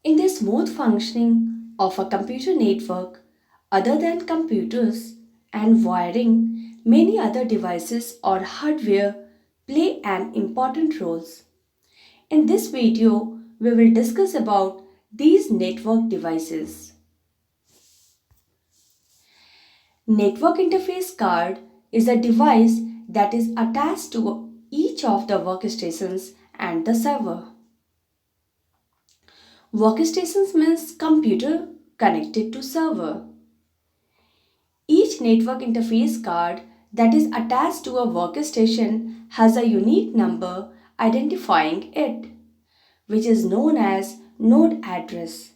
In the smooth functioning of a computer network, other than computers and wiring, many other devices or hardware play an important role. In this video, we will discuss about these network devices. Network interface card is a device that is attached to each of the workstations and the server. Workstations means computer connected to server. Each network interface card that is attached to a workstation has a unique number identifying it, which is known as node address.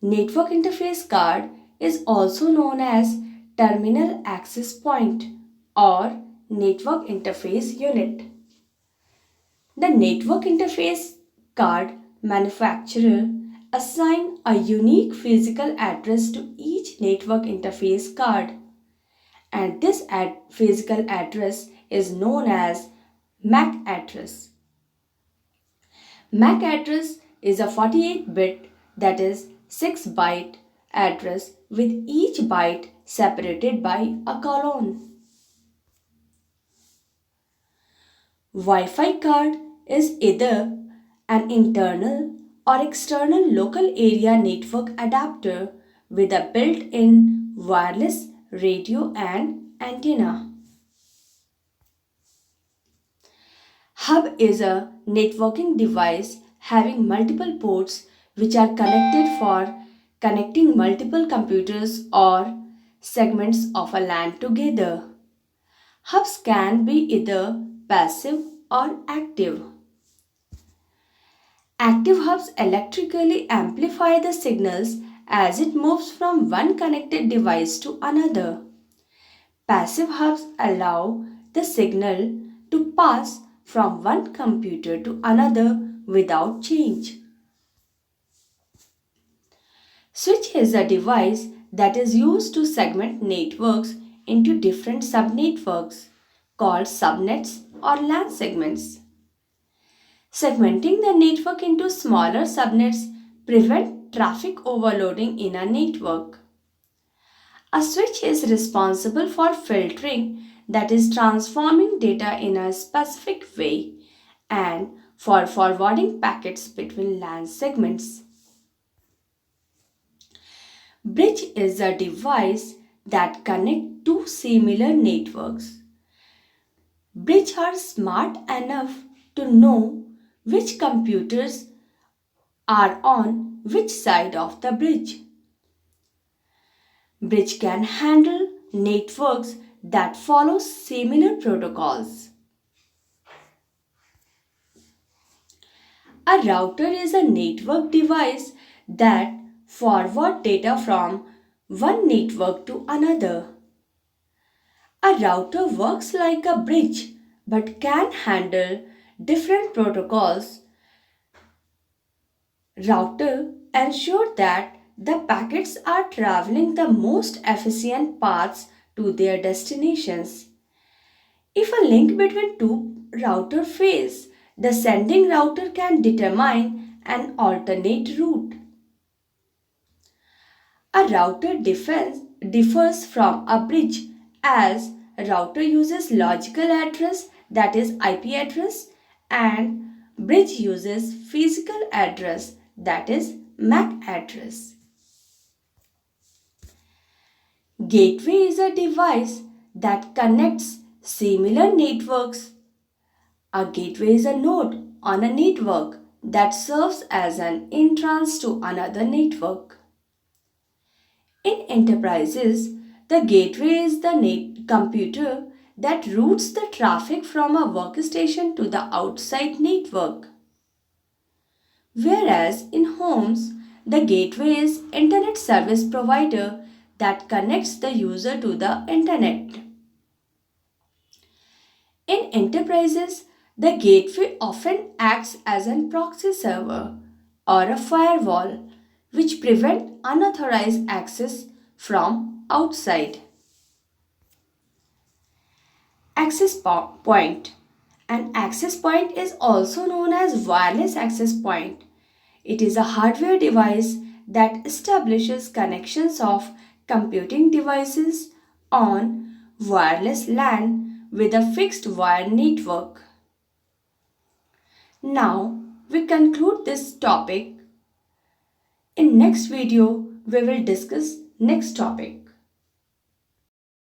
Network interface card is also known as terminal access point or network interface unit. The network interface card manufacturer assign a unique physical address to each network interface card, and this physical address is known as MAC address. MAC address is a 48-bit, that is 6-byte address with each byte separated by a colon. Wi-Fi card is either an internal or external local area network adapter with a built-in wireless radio and antenna. Hub is a networking device having multiple ports which are connected for connecting multiple computers or segments of a LAN together. Hubs can be either passive or active. Active hubs electrically amplify the signals as it moves from one connected device to another. Passive hubs allow the signal to pass from one computer to another without change. Switch is a device that is used to segment networks into different subnetworks called subnets or LAN segments. Segmenting the network into smaller subnets prevent traffic overloading in a network. A switch is responsible for filtering, that is transforming data in a specific way, and for forwarding packets between LAN segments. Bridge is a device that connects two similar networks. Bridge are smart enough to know which computers are on which side of the bridge. Bridge can handle networks that follow similar protocols. A router is a network device that forward data from one network to another. A router works like a bridge but can handle different protocols. Router ensure that the packets are traveling the most efficient paths to their destinations. If a link between two routers fails, the sending router can determine an alternate route. A router differs from a bridge as a router uses logical address, that is IP address, and bridge uses physical address, that is MAC address. Gateway is a device that connects similar networks. A gateway is a node on a network that serves as an entrance to another network. In enterprises, the gateway is the computer that routes the traffic from a workstation to the outside network. Whereas in homes, the gateway is internet service provider that connects the user to the internet. In enterprises, the gateway often acts as a proxy server or a firewall which prevent unauthorized access from outside. Point. An access point is also known as wireless access point. It is a hardware device that establishes connections of computing devices on wireless LAN with a fixed wire network. Now we conclude this topic. In next video we will discuss next topic.